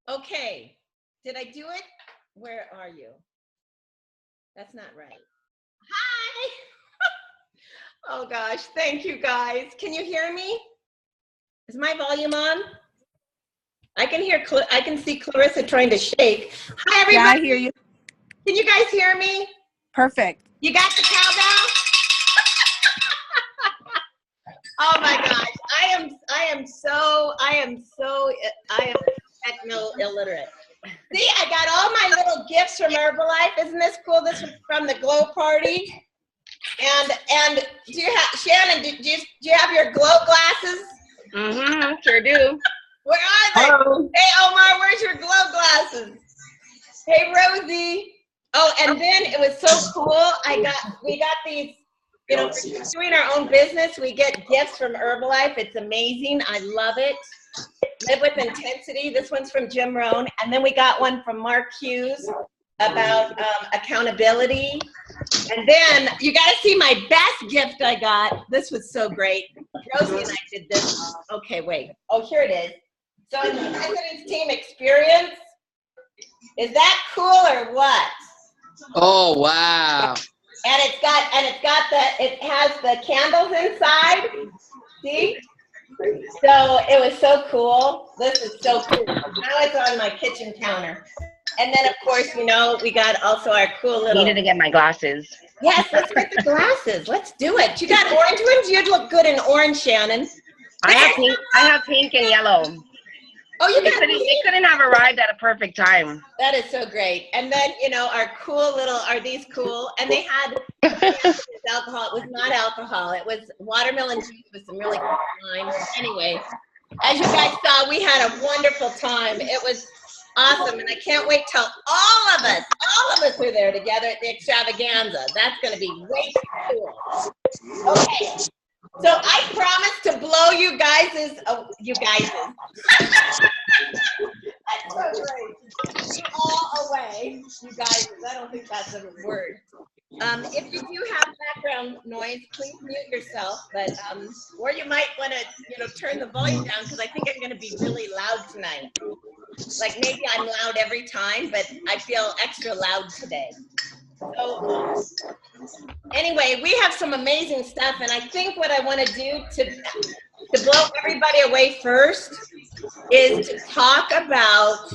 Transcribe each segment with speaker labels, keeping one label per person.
Speaker 1: Okay, did I do it? Where are you? That's not right. Hi. Oh gosh, thank you guys. Can you hear me? Is my volume on? I can hear, I can see Clarissa trying to shake. Hi everybody.
Speaker 2: Yeah, I hear you.
Speaker 1: Can you guys hear me?
Speaker 2: Perfect.
Speaker 1: You got the cowbell? Oh my gosh, I am techno illiterate. See, I got all my little gifts from Herbalife. Isn't this cool? This was from the Glow Party. And do you have, Shannon, do you have your glow glasses?
Speaker 3: Mm-hmm, sure do.
Speaker 1: Where are they?
Speaker 3: Hello.
Speaker 1: Hey, Omar, where's your glow glasses? Hey, Rosie. Oh, and then it was so cool. We got these, you know, for doing our own business, we get gifts from Herbalife. It's amazing. I love it. Live with Intensity. This one's from Jim Rohn. And then we got one from Mark Hughes about accountability. And then you got to see my best gift I got. This was so great. Rosie and I did this. Okay, wait. Oh, here it is. So it's the President's Team Experience. Is that cool or what?
Speaker 3: Oh, wow.
Speaker 1: And it has the candles inside. See? So it was so cool. This is so cool. Now it's on my kitchen counter. And then, of course, you know, we got also our cool little...
Speaker 3: I needed to get my glasses.
Speaker 1: Yes, let's get the glasses. Let's do it. You got orange ones? You'd look good in orange, Shannon.
Speaker 3: I have pink and yellow.
Speaker 1: Oh, you
Speaker 3: They
Speaker 1: got
Speaker 3: couldn't have arrived at a perfect time.
Speaker 1: That is so great. And then, you know, our cool little, are these cool? And they had alcohol. It was not alcohol. It was watermelon juice with some really good lime. Anyway, as you guys saw, we had a wonderful time. It was awesome. And I can't wait till all of us are there together at the extravaganza. That's going to be way too cool. Okay. So I promised to blow you guys', That's so great. You all away, you guys. I don't think that's a word. If you do have background noise, please mute yourself. But or you might want to, you know, turn the volume down because I think I'm going to be really loud tonight. Like maybe I'm loud every time, but I feel extra loud today. So anyway, we have some amazing stuff, and I think what I want to do to blow everybody away first is to talk about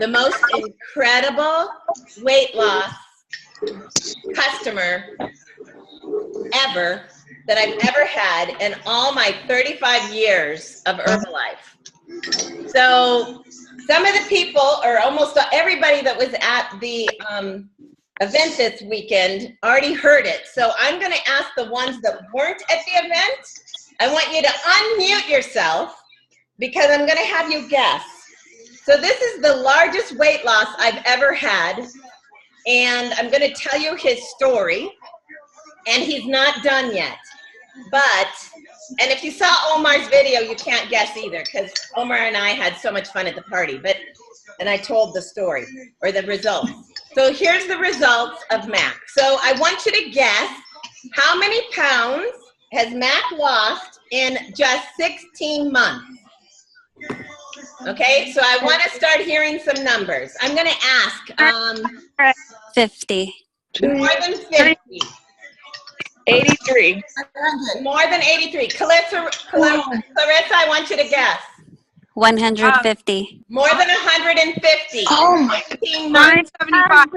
Speaker 1: the most incredible weight loss customer ever that I've ever had in all my 35 years of Herbalife. So some of the people, or almost everybody that was at the event this weekend already heard it. So I'm going to ask the ones that weren't at the event, I want you to unmute yourself because I'm going to have you guess. So this is the largest weight loss I've ever had, and I'm going to tell you his story, and he's not done yet. But, and if you saw Omar's video, you can't guess either because Omar and I had so much fun at the party, and I told the story, or the results. So here's the results of Mac. So I want you to guess how many pounds has Mac lost in just 16 months? Okay, so I want to start hearing some numbers. I'm going to ask.
Speaker 4: 50.
Speaker 1: More than 50.
Speaker 3: 83.
Speaker 1: More than 83. Clarissa, I want you to guess.
Speaker 4: 150.
Speaker 1: More than 150.
Speaker 3: Oh my
Speaker 1: God.
Speaker 2: 975.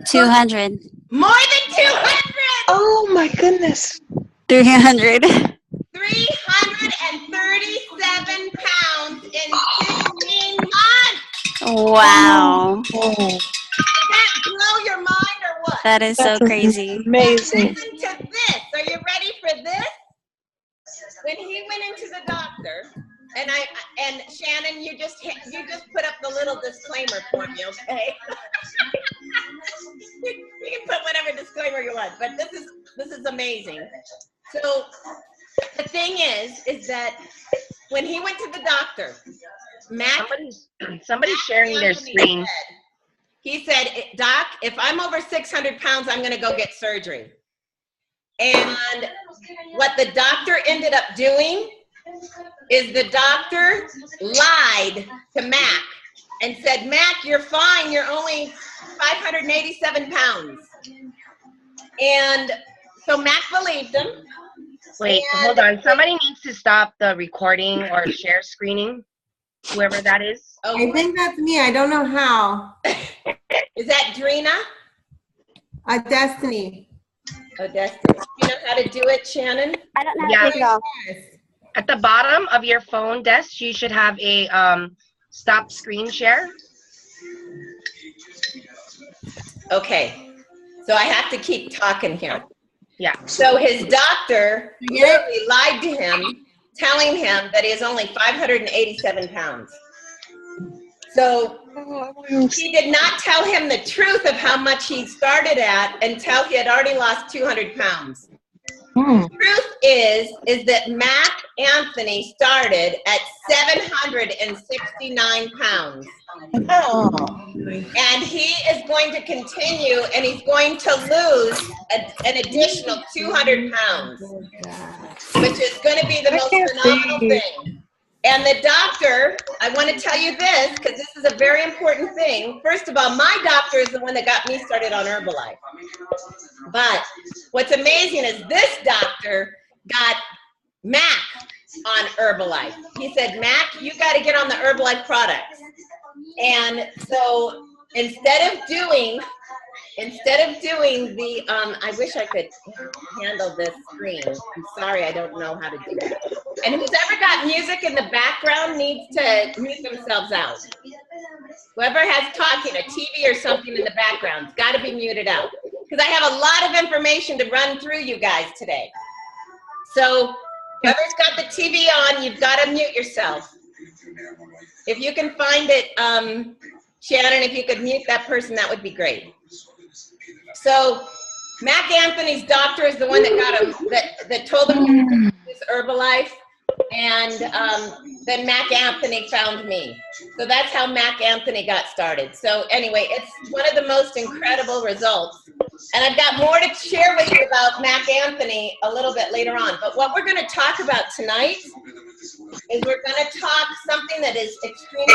Speaker 4: 200.
Speaker 1: More than 200.
Speaker 3: Oh my goodness.
Speaker 4: 300.
Speaker 1: 337 pounds in 15 months.
Speaker 4: Wow.
Speaker 3: Oh,
Speaker 1: Does that blow your mind or what?
Speaker 4: That is so crazy.
Speaker 3: amazing.
Speaker 1: Listen to this. Are you ready for this? When he went into the doctor, and Shannon, you just put up the little disclaimer for me, okay? You can put whatever disclaimer you want, but this is amazing. So the thing is that when he went to the doctor, Mac,
Speaker 3: Somebody's sharing their screen.
Speaker 1: He said, Doc, if I'm over 600 pounds, I'm going to go get surgery. And what the doctor ended up doing is the doctor lied to Mac and said, Mac, you're fine. You're only 587 pounds. And so Mac believed him.
Speaker 3: Wait, hold on. Somebody needs to stop the recording or share screening, whoever that is.
Speaker 1: Oh,
Speaker 5: I think that's me. I don't know how.
Speaker 1: is that Drina?
Speaker 5: Destiny.
Speaker 1: Oh, Destiny. You know how to do it, Shannon?
Speaker 4: I don't know
Speaker 3: Yeah.
Speaker 4: how to go.
Speaker 5: Yes.
Speaker 3: At the bottom of your phone desk, you should have a stop screen share.
Speaker 1: Okay. So I have to keep talking here.
Speaker 3: Yeah.
Speaker 1: So his doctor literally lied to him, telling him that he is only 587 pounds. So he did not tell him the truth of how much he started at until he had already lost 200 pounds. The truth is that Mac Anthony started at 769 pounds. And he is going to continue, and he's going to lose an additional 200 pounds, which is going to be the most phenomenal thing. And the doctor, I want to tell you this, because this is a very important thing. First of all, my doctor is the one that got me started on Herbalife. But what's amazing is this doctor got Mac on Herbalife. He said, Mac, you got to get on the Herbalife products. And so instead of doing the, I wish I could handle this screen. I'm sorry, I don't know how to do that. And who's ever got music in the background needs to mute themselves out. Whoever has talking, a TV or something in the background's got to be muted out. Because I have a lot of information to run through you guys today. So whoever's got the TV on, you've got to mute yourself. If you can find it, Shannon, if you could mute that person, that would be great. So Mac Anthony's doctor is the one that got him, that told him he was this Herbalife, and then Mac Anthony found me. So that's how Mac Anthony got started. So anyway, it's one of the most incredible results. And I've got more to share with you about Mac Anthony a little bit later on. But what we're going to talk about tonight is we're going to talk something that is extremely,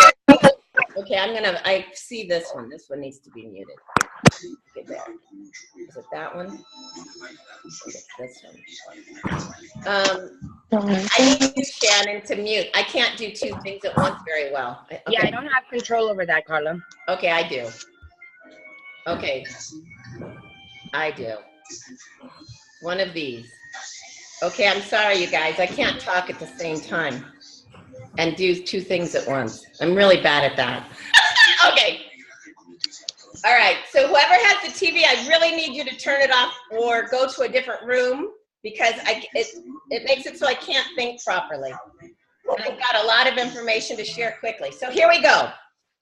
Speaker 1: okay, I see this one. This one needs to be muted. Get there. Is it that one? It's this one. I need Shannon to mute. I can't do two things at once very well. Okay.
Speaker 3: Yeah, I don't have control over that, Carla.
Speaker 1: Okay, I do. Okay. I do. One of these. Okay, I'm sorry, you guys. I can't talk at the same time and do two things at once. I'm really bad at that. Okay. All right. So whoever has the TV, I really need you to turn it off or go to a different room because it makes it so I can't think properly. And I've got a lot of information to share quickly. So here we go.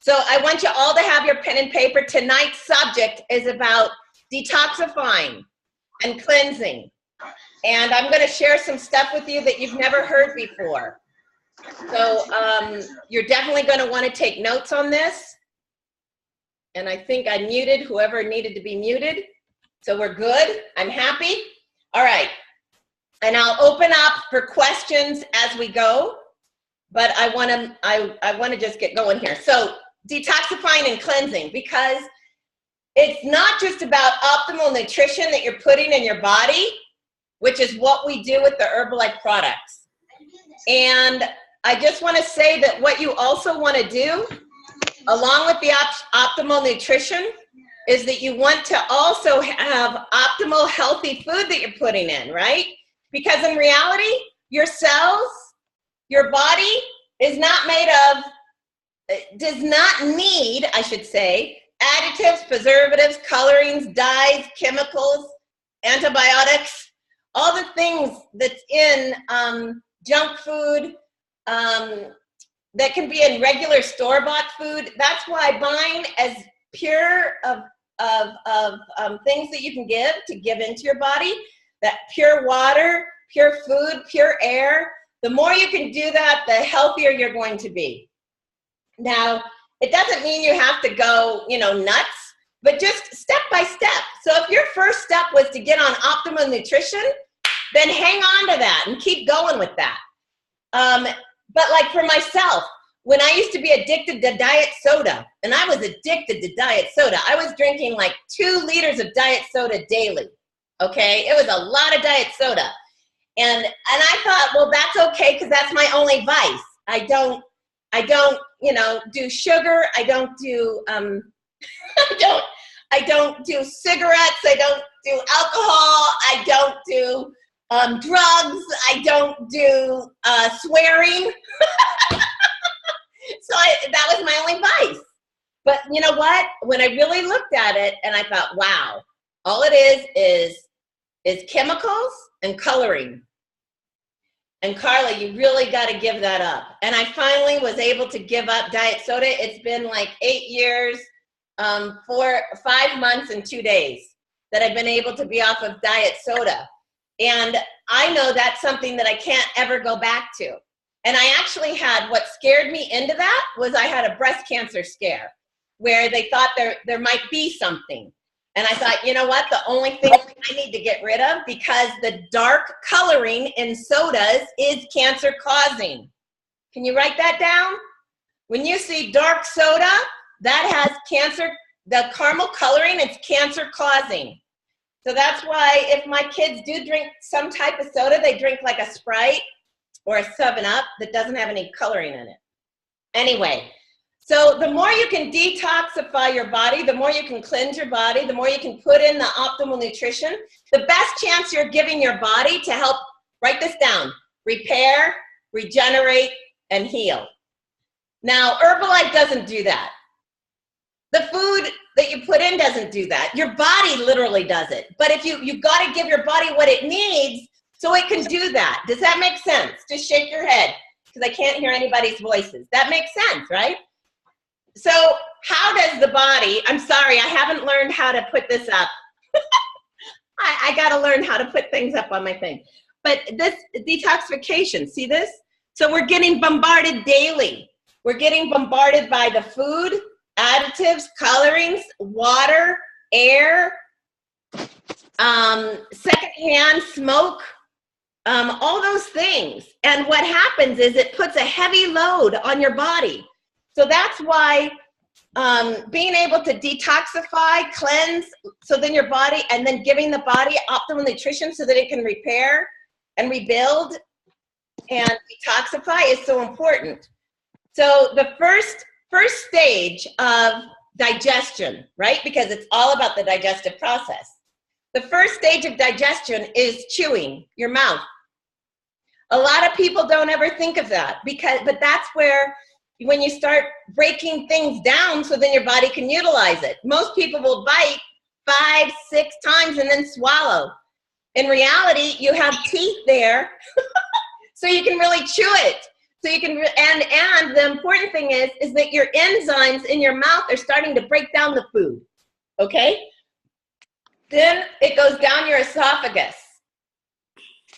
Speaker 1: So I want you all to have your pen and paper. Tonight's subject is about detoxifying and cleansing. And I'm going to share some stuff with you that you've never heard before. So you're definitely going to want to take notes on this. And I think I muted whoever needed to be muted. So we're good. I'm happy. All right. And I'll open up for questions as we go. But I want to just get going here. So detoxifying and cleansing, because it's not just about optimal nutrition that you're putting in your body, which is what we do with the Herbalife products. And I just want to say that what you also want to do, along with the optimal nutrition, is that you want to also have optimal healthy food that you're putting in, right? Because in reality, your cells, your body is not made of, does not need, I should say, additives, preservatives, colorings, dyes, chemicals, antibiotics, all the things that's in junk food, that can be in regular store-bought food. That's why buying as pure of things that you can give into your body, that pure water, pure food, pure air, the more you can do that, the healthier you're going to be. Now, it doesn't mean you have to go, nuts, but just step by step. So if your first step was to get on optimal nutrition, then hang on to that and keep going with that. But like for myself, when I used to be addicted to diet soda, and I was addicted to diet soda, I was drinking like 2 liters of diet soda daily. Okay, it was a lot of diet soda. And I thought, well, that's okay because that's my only vice. I don't, do sugar. I don't do, I don't do cigarettes. I don't do alcohol. I don't do drugs. I don't do swearing. So that was my only vice. But you know what? When I really looked at it and I thought, wow, all it is chemicals and coloring. And Carla, you really got to give that up. And I finally was able to give up diet soda. It's been like 8 years, 5 months and 2 days that I've been able to be off of diet soda. And I know that's something that I can't ever go back to. And I actually had, what scared me into that was I had a breast cancer scare where they thought there might be something. And I thought, you know what, the only thing I need to get rid of, because the dark coloring in sodas is cancer causing. Can you write that down? When you see dark soda, that has cancer, the caramel coloring, it's cancer causing. So that's why if my kids do drink some type of soda, they drink like a Sprite or a 7-Up that doesn't have any coloring in it. Anyway, so the more you can detoxify your body, the more you can cleanse your body, the more you can put in the optimal nutrition, the best chance you're giving your body to help, write this down, repair, regenerate, and heal. Now, Herbalife doesn't do that. The food that you put in doesn't do that. Your body literally does it. But if you've got to give your body what it needs so it can do that. Does that make sense? Just shake your head because I can't hear anybody's voices. That makes sense, right? So how does the body, I'm sorry, I haven't learned how to put this up. I got to learn how to put things up on my thing. But this detoxification, see this? So we're getting bombarded daily. We're getting bombarded by the food, additives, colorings, water, air, secondhand smoke, all those things. And what happens is it puts a heavy load on your body. So that's why being able to detoxify, cleanse, so then your body, and then giving the body optimal nutrition so that it can repair and rebuild and detoxify is so important. So the first stage of digestion, right? Because it's all about the digestive process. The first stage of digestion is chewing your mouth. A lot of people don't ever think of that but that's where when you start breaking things down so then your body can utilize it. Most people will bite 5, 6 times and then swallow. In reality, you have teeth there so you can really chew it. So you can, and the important thing is that your enzymes in your mouth are starting to break down the food, okay? Then it goes down your esophagus.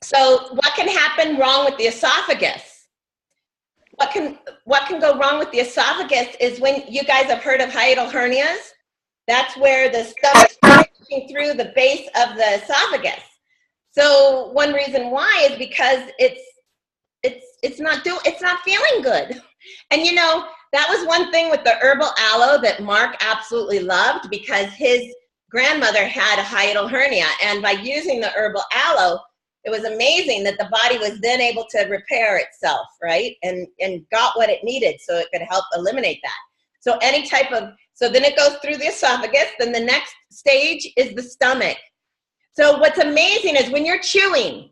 Speaker 1: So what can happen wrong with the esophagus? What can go wrong with the esophagus is when you guys have heard of hiatal hernias. That's where the stomach is pushing through the base of the esophagus. So one reason why is because it's not feeling good. And you know, that was one thing with the herbal aloe that Mark absolutely loved, because his grandmother had a hiatal hernia, and by using the herbal aloe, it was amazing that the body was then able to repair itself, right? And got what it needed so it could help eliminate that. So any type of, so then it goes through the esophagus, then the next stage is the stomach. So what's amazing is when you're chewing,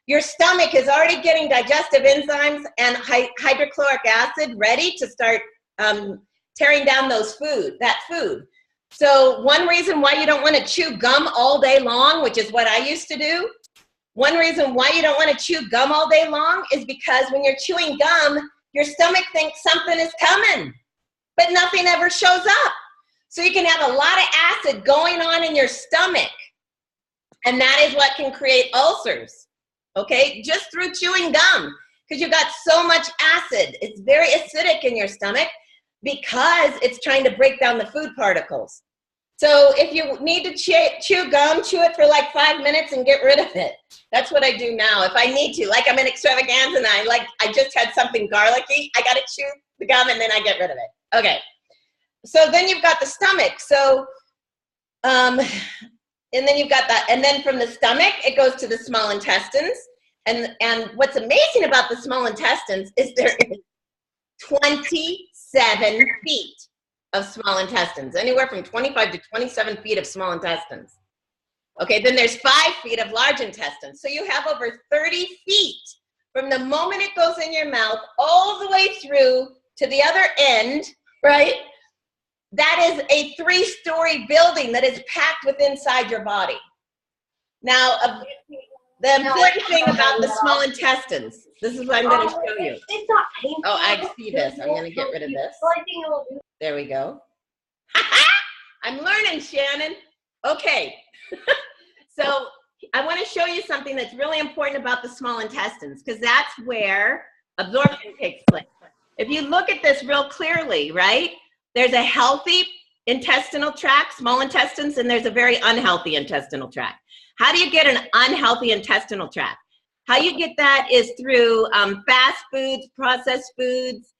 Speaker 1: your stomach is already getting digestive enzymes and hydrochloric acid ready to start tearing down that food. So one reason why you don't want to chew gum all day long, which is what I used to do, one reason why you don't want to chew gum all day long is because when you're chewing gum, your stomach thinks something is coming, but nothing ever shows up. So you can have a lot of acid going on in your stomach, and that is what can create ulcers, okay? Just through chewing gum, because you've got so much acid. It's very acidic in your stomach because it's trying to break down the food particles. So if you need to chew gum, chew it for like 5 minutes and get rid of it. That's what I do now. If I need to, like I'm an extravaganza and I just had something garlicky, I got to chew the gum and then I get rid of it. Okay. So then you've got the stomach. So, and then you've got that, and then from the stomach, it goes to the small intestines. And what's amazing about the small intestines is there is 27 feet of small intestines, anywhere from 25 to 27 feet of small intestines. Okay, then there's 5 feet of large intestines. So you have over 30 feet from the moment it goes in your mouth all the way through to the other end, right? That is a 3-story building that is packed within inside your body. Now, the important thing about the small intestines, this is what I'm going to show you.
Speaker 6: It's not painful.
Speaker 1: Oh, I see this. I'm going to get rid of this. There we go. I'm learning, Shannon. Okay. So I want to show you something that's really important about the small intestines, because that's where absorption takes place. If you look at this real clearly, right, there's a healthy intestinal tract, small intestines, and there's a very unhealthy intestinal tract. How do you get an unhealthy intestinal tract? How you get that is through fast foods, processed foods,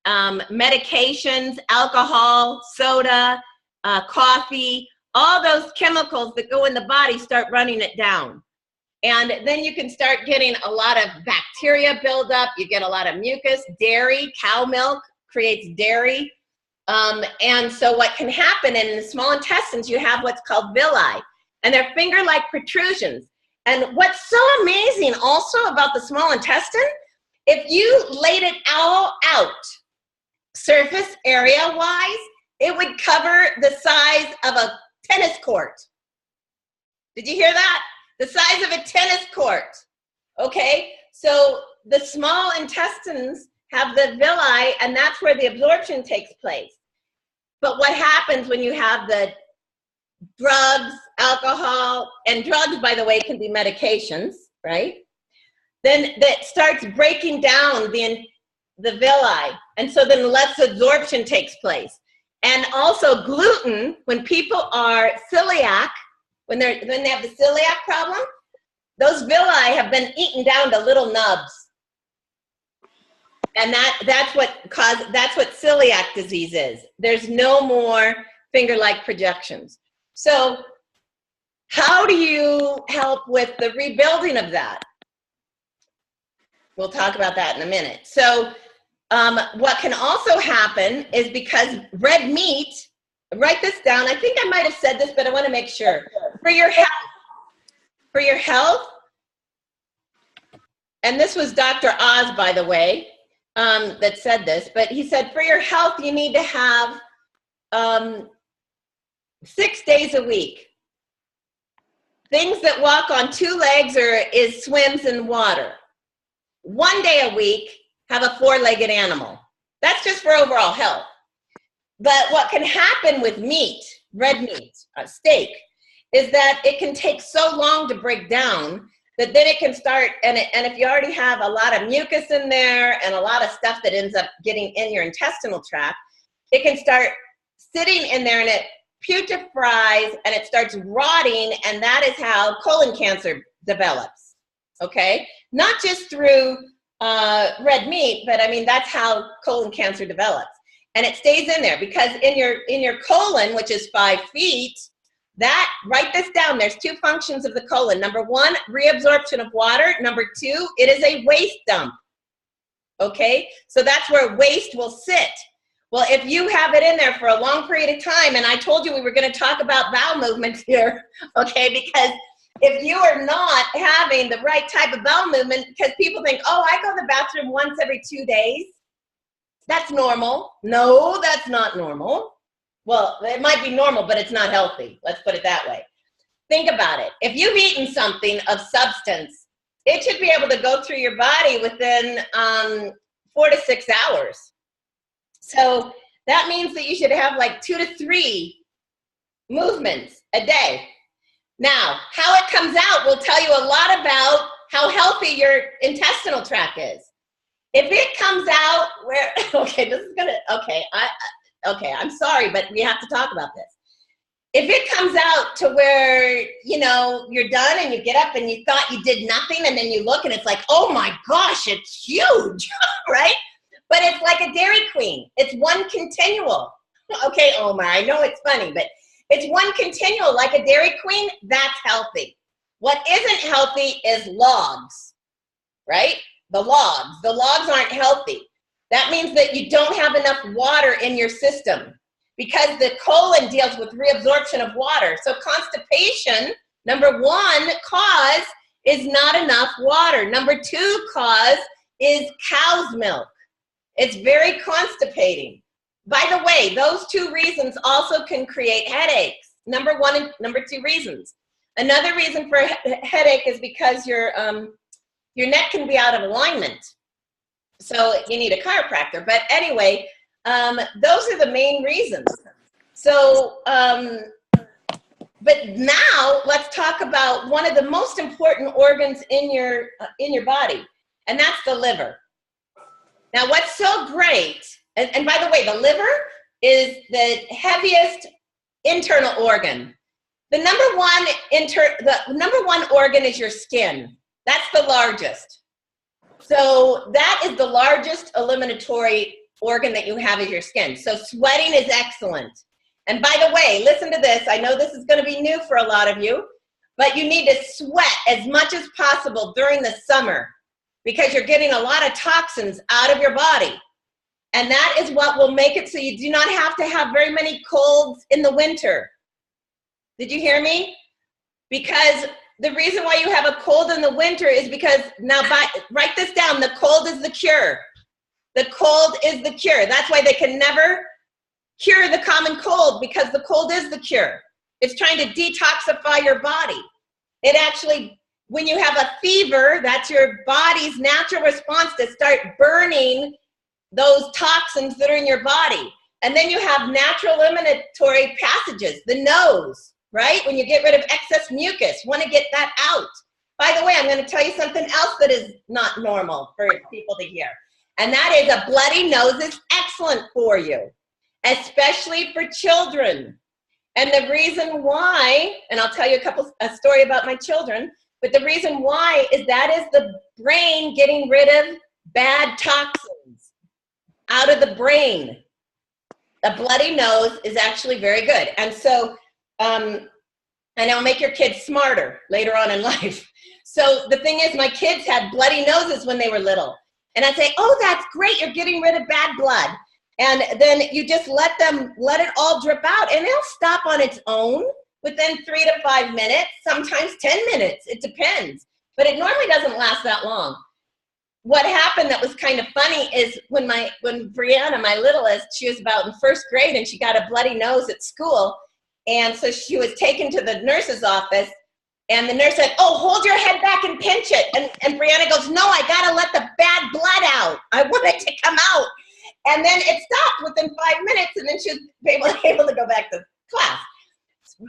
Speaker 1: medications, alcohol, soda, coffee. All those chemicals that go in the body start running it down. And then you can start getting a lot of bacteria buildup. You get a lot of mucus. Dairy, cow milk creates dairy. And so what can happen in the small intestines, you have what's called villi. And they're finger-like protrusions. And what's so amazing also about the small intestine, if you laid it all out, surface area-wise, it would cover the size of a tennis court. Did you hear that? The size of a tennis court. Okay, so the small intestines have the villi, and that's where the absorption takes place. But what happens when you have the drugs, alcohol, and drugs, by the way, can be medications, right? Then that starts breaking down the villi, and so then less absorption takes place. And also gluten, when people are celiac, when they have the celiac problem, those villi have been eaten down to little nubs. And that's what celiac disease is. There's no more finger-like projections. So how do you help with the rebuilding of that? We'll talk about that in a minute. So what can also happen is because red meat, write this down. I think I might have said this, but I want to make sure. For your health, and this was Dr. Oz, by the way, that said this, but he said for your health, you need to have 6 days a week. Things that walk on 2 legs is swims in water. 1 day a week, have a 4-legged animal. That's just for overall health. But what can happen with meat, red meat, steak, is that it can take so long to break down that then it can start, and if you already have a lot of mucus in there and a lot of stuff that ends up getting in your intestinal tract, it can start sitting in there and it putrefies and it starts rotting, and that is how colon cancer develops, okay? Not just through red meat, but I mean, that's how colon cancer develops. And it stays in there because in your colon, which is 5 feet, that, write this down, there's 2 functions of the colon. Number 1, reabsorption of water. Number 2, it is a waste dump, okay? So that's where waste will sit. Well, if you have it in there for a long period of time, and I told you we were going to talk about bowel movements here, okay, because if you are not having the right type of bowel movement, because people think, oh, I go to the bathroom once every 2 days, that's normal. No, that's not normal. Well, it might be normal, but it's not healthy. Let's put it that way. Think about it. If you've eaten something of substance, it should be able to go through your body within 4 to 6 hours. So that means that you should have like 2 to 3 movements a day. Now, how it comes out will tell you a lot about how healthy your intestinal tract is. If it comes out where, okay, this is gonna, okay, I'm sorry, but we have to talk about this. If it comes out to where, you know, you're done and you get up and you thought you did nothing and then you look and it's like, oh my gosh, it's huge, right? But it's like a Dairy Queen. It's one continual. Okay, Omar, I know it's funny, but it's one continual, like a Dairy Queen. That's healthy. What isn't healthy is logs, right? The logs aren't healthy. That means that you don't have enough water in your system, because the colon deals with reabsorption of water. So constipation, number one cause is not enough water. Number two cause is cow's milk. It's very constipating. By the way, those two reasons also can create headaches. Number one and number two reasons. Another reason for a headache is because your neck can be out of alignment. So you need a chiropractor. But anyway, those are the main reasons. So, but now let's talk about one of the most important organs in your body, and that's the liver. Now, what's so great, and by the way, the liver is the heaviest internal organ. The number one organ is your skin. That's the largest. So that is the largest eliminatory organ that you have is your skin. So sweating is excellent. And by the way, listen to this. I know this is going to be new for a lot of you, but you need to sweat as much as possible during the summer because you're getting a lot of toxins out of your body. And that is what will make it so you do not have to have very many colds in the winter. Did you hear me? Because the reason why you have a cold in the winter is because, now write this down, the cold is the cure. The cold is the cure. That's why they can never cure the common cold, because the cold is the cure. It's trying to detoxify your body. It actually, when you have a fever, that's your body's natural response to start burning those toxins that are in your body. And then you have natural eliminatory passages, the nose, right? When you get rid of excess mucus, want to get that out. By the way, I'm going to tell you something else that is not normal for people to hear. And that is a bloody nose is excellent for you, especially for children. And the reason why, and I'll tell you a story about my children, but the reason why is that is the brain getting rid of bad toxins out of the brain. A bloody nose is actually very good. And so, and it'll make your kids smarter later on in life. So the thing is, my kids had bloody noses when they were little. And I'd say, oh, that's great, you're getting rid of bad blood. And then you just let it all drip out, and it'll stop on its own within 3 to 5 minutes, sometimes 10 minutes, it depends. But it normally doesn't last that long. What happened that was kind of funny is when Brianna, my littlest, she was about in 1st grade and she got a bloody nose at school. And so she was taken to the nurse's office, and the nurse said, oh, hold your head back and pinch it. And Brianna goes, no, I gotta let the bad blood out. I want it to come out. And then it stopped within 5 minutes, and then she was able to go back to class.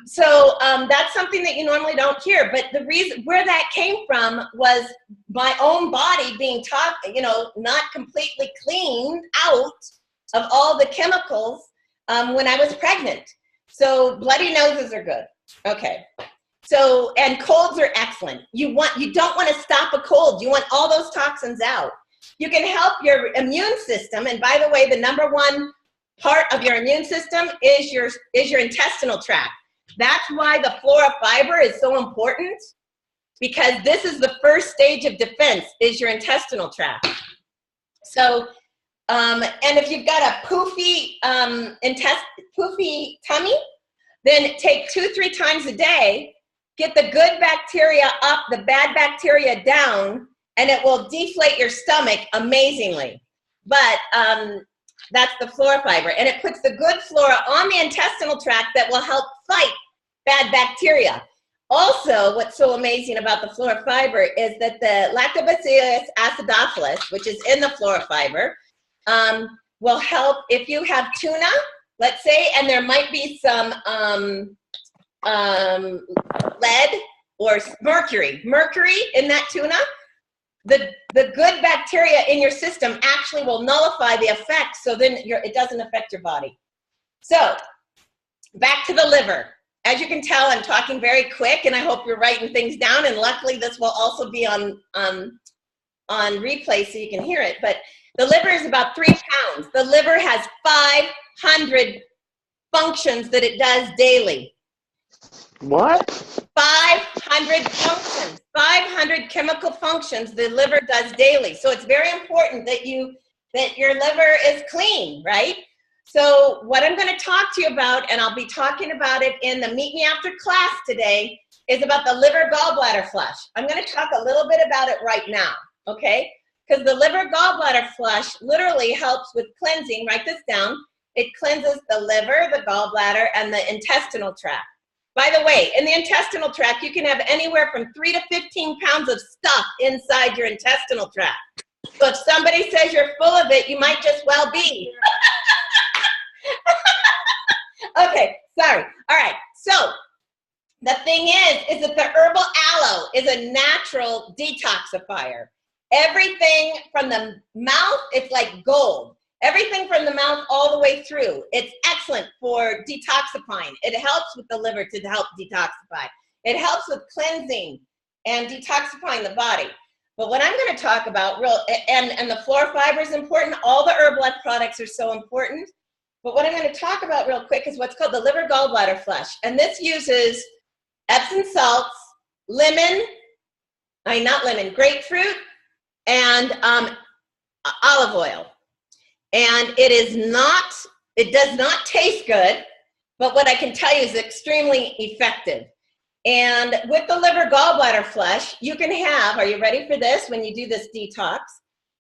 Speaker 1: So that's something that you normally don't hear. But the reason where that came from was my own body being taught, not completely cleaned out of all the chemicals when I was pregnant. So bloody noses are good. Okay. So, and colds are excellent. You don't want to stop a cold. You want all those toxins out. You can help your immune system. And by the way, the number one part of your immune system is your intestinal tract. That's why the flora fiber is so important, because this is the first stage of defense, is your intestinal tract. So, and if you've got a poofy tummy, then take 2-3 times a day, get the good bacteria up, the bad bacteria down, and it will deflate your stomach amazingly. But that's the flora fiber, and it puts the good flora on the intestinal tract that will help fight bad bacteria. Also, what's so amazing about the flora fiber is that the Lactobacillus acidophilus, which is in the flora fiber, will help if you have tuna, let's say, and there might be some lead or mercury in that tuna. The good bacteria in your system actually will nullify the effect, so then it doesn't affect your body. So back to the liver. as you can tell, I'm talking very quick, and I hope you're writing things down. And luckily, this will also be on replay so you can hear it. But the liver is about 3 pounds. The liver has 500 functions that it does daily.
Speaker 6: What?
Speaker 1: 500 functions, 500 chemical functions the liver does daily. So it's very important that your liver is clean, right? So what I'm going to talk to you about, and I'll be talking about it in the Meet Me After class today, is about the liver gallbladder flush. I'm going to talk a little bit about it right now, okay? Because the liver gallbladder flush literally helps with cleansing. Write this down. It cleanses the liver, the gallbladder, and the intestinal tract. By the way, in the intestinal tract, you can have anywhere from 3 to 15 pounds of stuff inside your intestinal tract. So if somebody says you're full of it, you might just well be. Okay, sorry. All right, so the thing is that the herbal aloe is a natural detoxifier. Everything from the mouth, it's like gold. Everything from the mouth all the way through. It's excellent for detoxifying. It helps with the liver to help detoxify. It helps with cleansing and detoxifying the body. But what I'm going to talk about, and the flora fiber is important. All the Herbalife products are so important. But what I'm going to talk about real quick is what's called the liver gallbladder flush. And this uses Epsom salts, grapefruit, and olive oil. And it does not taste good, but what I can tell you is extremely effective. And with the liver gallbladder flush, you can have, are you ready for this when you do this detox?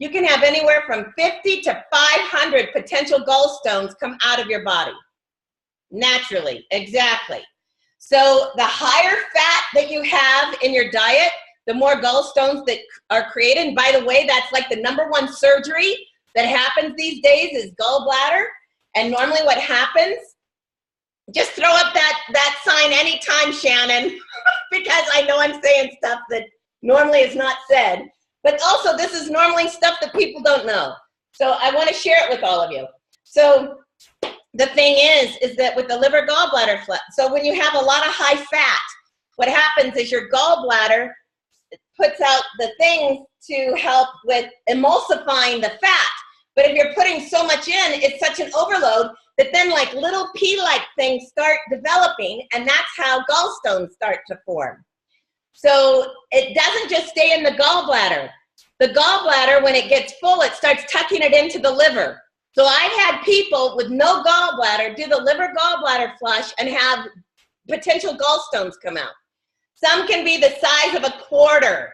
Speaker 1: You can have anywhere from 50 to 500 potential gallstones come out of your body. Naturally, exactly. So the higher fat that you have in your diet, the more gallstones that are created. And by the way, that's like the #1 surgery that happens these days is gallbladder. And normally what happens, just throw up that sign anytime, Shannon, because I know I'm saying stuff that normally is not said. But also this is normally stuff that people don't know. So I want to share it with all of you. So the thing is that with the liver gallbladder flush, so when you have a lot of high fat, what happens is your gallbladder puts out the things to help with emulsifying the fat. But if you're putting so much in, it's such an overload that then like little pea-like things start developing, and that's how gallstones start to form. So it doesn't just stay in the gallbladder. The gallbladder, when it gets full, it starts tucking it into the liver. So I've had people with no gallbladder do the liver gallbladder flush and have potential gallstones come out. Some can be the size of a quarter.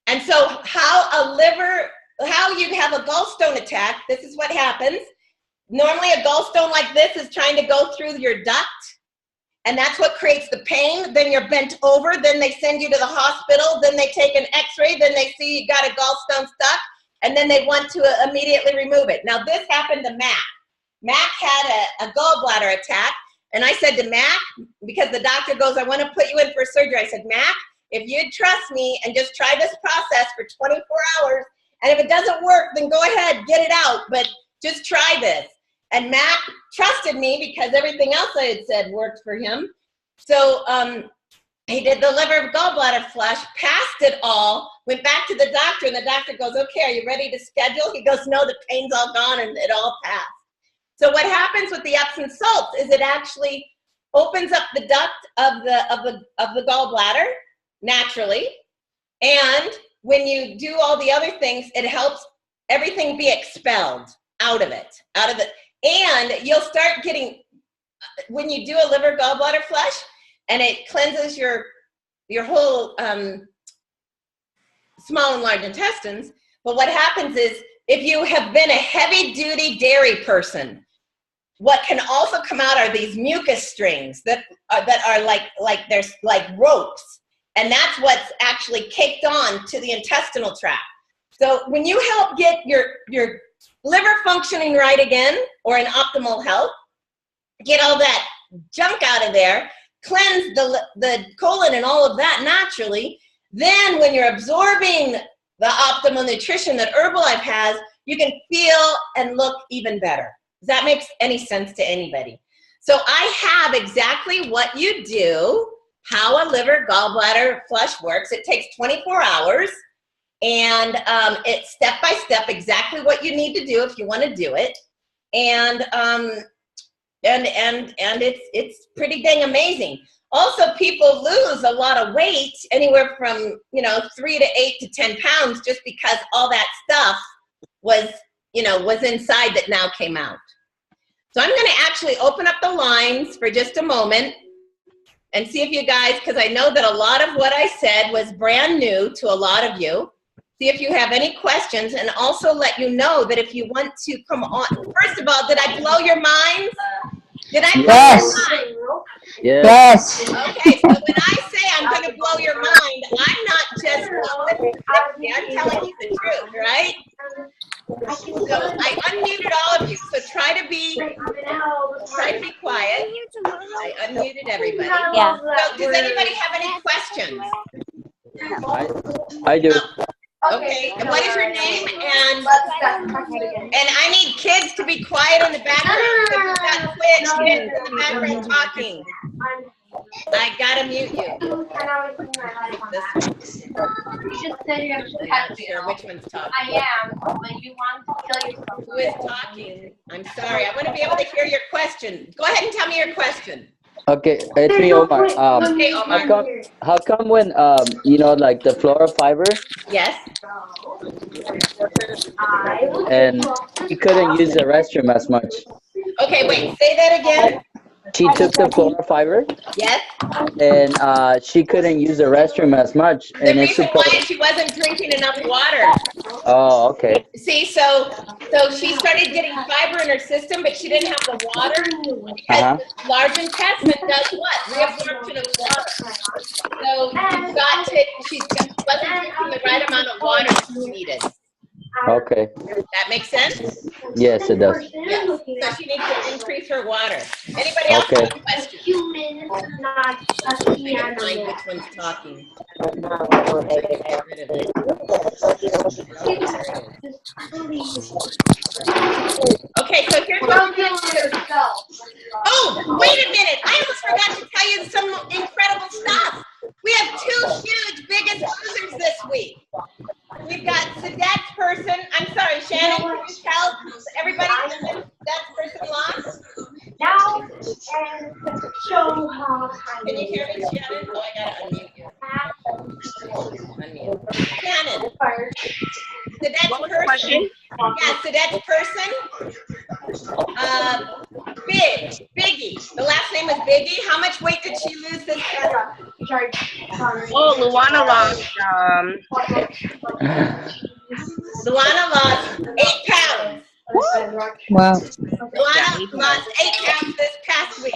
Speaker 1: And so how you have a gallstone attack, this is what happens. Normally a gallstone like this is trying to go through your duct, and that's what creates the pain. Then you're bent over, then they send you to the hospital, then they take an x-ray, then they see you got a gallstone stuck, and then they want to immediately remove it. Now this happened to Mac. Mac had a gallbladder attack, and I said to Mac, because the doctor goes, I want to put you in for surgery. I said, Mac, if you'd trust me and just try this process for 24 hours, and if it doesn't work, then go ahead, get it out, but just try this. And Mac trusted me because everything else I had said worked for him. So he did the liver gallbladder flush, passed it all, went back to the doctor, and the doctor goes, okay, are you ready to schedule? He goes, no, the pain's all gone, and it all passed. So what happens with the Epsom salts is it actually opens up the duct of the gallbladder naturally, and when you do all the other things, it helps everything be expelled out of it. And you'll start getting, when you do a liver gallbladder flush, and it cleanses your whole small and large intestines. But what happens is, if you have been a heavy-duty dairy person, what can also come out are these mucus strings that are like there's like ropes, and that's what's actually caked on to the intestinal tract. So when you help get your liver functioning right again, or in optimal health, get all that junk out of there, cleanse the colon and all of that naturally, then when you're absorbing the optimal nutrition that Herbalife has, you can feel and look even better. Does that make any sense to anybody? So I have exactly what you do, how a liver gallbladder flush works. It takes 24 hours, and it's step by step exactly what you need to do if you want to do it. And it's pretty dang amazing. Also, people lose a lot of weight, anywhere from 3 to 8 to 10 pounds, just because all that stuff was inside that now came out. So I'm going to actually open up the lines for just a moment and see if you guys, because I know that a lot of what I said was brand new to a lot of you. See if you have any questions, and also let you know that if you want to come on. First of all, did I blow your minds? Did I blow
Speaker 6: Yes.
Speaker 1: your mind?
Speaker 6: Yes.
Speaker 1: Okay, so when I say I'm going to blow your mind, I'm not just I'm telling you the truth, right? So I unmuted all of you, so try to be quiet. I unmuted everybody.
Speaker 4: Yeah.
Speaker 1: So does anybody have any questions?
Speaker 6: I do.
Speaker 1: Okay, and what is your name? And I need kids to be quiet in the background. So you've got kids in the background talking. I gotta mute you. I'm not sure which one's talking.
Speaker 3: I am, but you want to kill yourself.
Speaker 1: Who is talking? I'm sorry. I want to be able to hear your question. Go ahead and tell me your question.
Speaker 6: Okay, it's me, Omar.
Speaker 1: Okay, Omar.
Speaker 6: How come when like the flora fiber,
Speaker 1: Yes.
Speaker 6: and he couldn't use the restroom as much?
Speaker 1: Okay, wait. Say that again.
Speaker 6: She took the flora fiber,
Speaker 1: Yes.
Speaker 6: and she couldn't use the restroom as much.
Speaker 1: The
Speaker 6: And it's
Speaker 1: reason why
Speaker 6: supposed.
Speaker 1: is she wasn't drinking enough water.
Speaker 6: Oh, okay.
Speaker 1: See, so she started getting fiber in her system, but she didn't have the water because the large intestine does what? Reabsorption of water. So she wasn't drinking the right amount of water she needed.
Speaker 6: Okay.
Speaker 1: That makes sense?
Speaker 6: Yes, it does.
Speaker 1: Yes. So she needs to increase her water. Anybody else
Speaker 6: Okay.
Speaker 1: have a question? I can find which one's talking. Get rid of it. Okay, so here's what we're going to do. Oh, wait a minute. I almost forgot to tell you some incredible stuff. We have 2 huge biggest losers this week. We've got Sadet's person. I'm sorry, Shannon, can you tell everybody when Sadet's person lost?
Speaker 7: Now, and show how.
Speaker 1: Can you hear me, Shannon? Oh, I gotta unmute you. Unmute. Shannon. Sadet's person. Yeah, Sadet's person. Biggie. The last name is Biggie. How much weight did she lose this time?
Speaker 3: Oh, Luana lost.
Speaker 1: Luana lost 8 pounds.
Speaker 2: Wow.
Speaker 1: Luana lost 8 pounds this past week.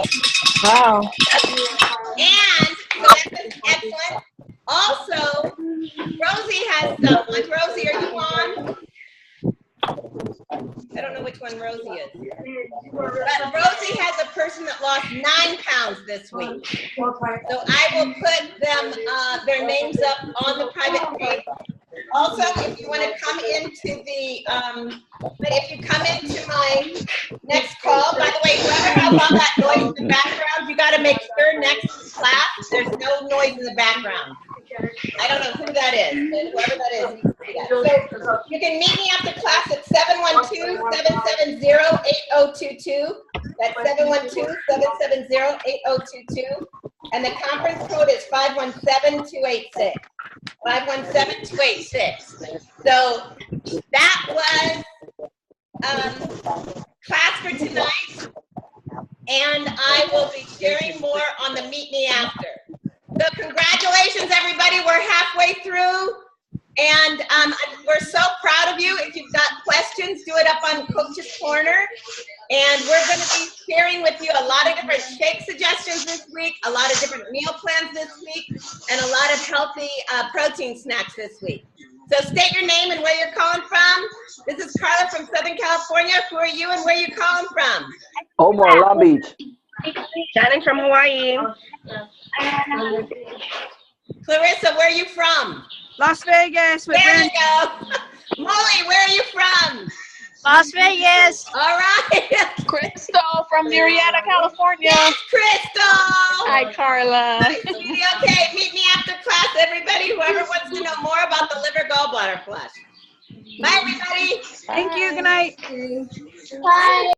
Speaker 2: Wow.
Speaker 1: And so that's excellent. Also, Rosie has someone. Rosie, are you on? I don't know which one Rosie is. But Rosie has a person that lost 9 pounds this week. So I will put them their names up on the private page. Also, if you want to come into but if you come into my next call, by the way, whoever has all that noise in the background, you got to make sure next class there's no noise in the background. I don't know who that is, but whoever that is, you can do that. So you can meet me after class at 712-770-8022. That's 712-770-8022. And the conference code is 517-286. 517-286. So that was class for tonight. And I will be sharing more on the Meet Me After. So congratulations, everybody. We're halfway through. And we're so proud of you. If you've got questions, do it up on Coach's Corner. And we're going to be sharing with you a lot of different shake suggestions this week, a lot of different meal plans this week, and a lot of healthy protein snacks this week. So state your name and where you're calling from. This is Carla from Southern California. Who are you and where are you calling from?
Speaker 6: Omar, Long Beach.
Speaker 3: Shannon from Hawaii.
Speaker 1: Clarissa, where are you from?
Speaker 2: Las Vegas with
Speaker 1: There
Speaker 2: Brandon.
Speaker 1: you go. Molly, where are you from?
Speaker 4: Las Vegas.
Speaker 1: All right.
Speaker 2: Crystal from Marietta, California.
Speaker 1: Yes, Crystal.
Speaker 2: Hi, Carla.
Speaker 1: Okay, meet me after class, everybody. Whoever wants to know more about the liver gallbladder flush. Bye, everybody.
Speaker 5: Thank you. Good night.
Speaker 7: Bye.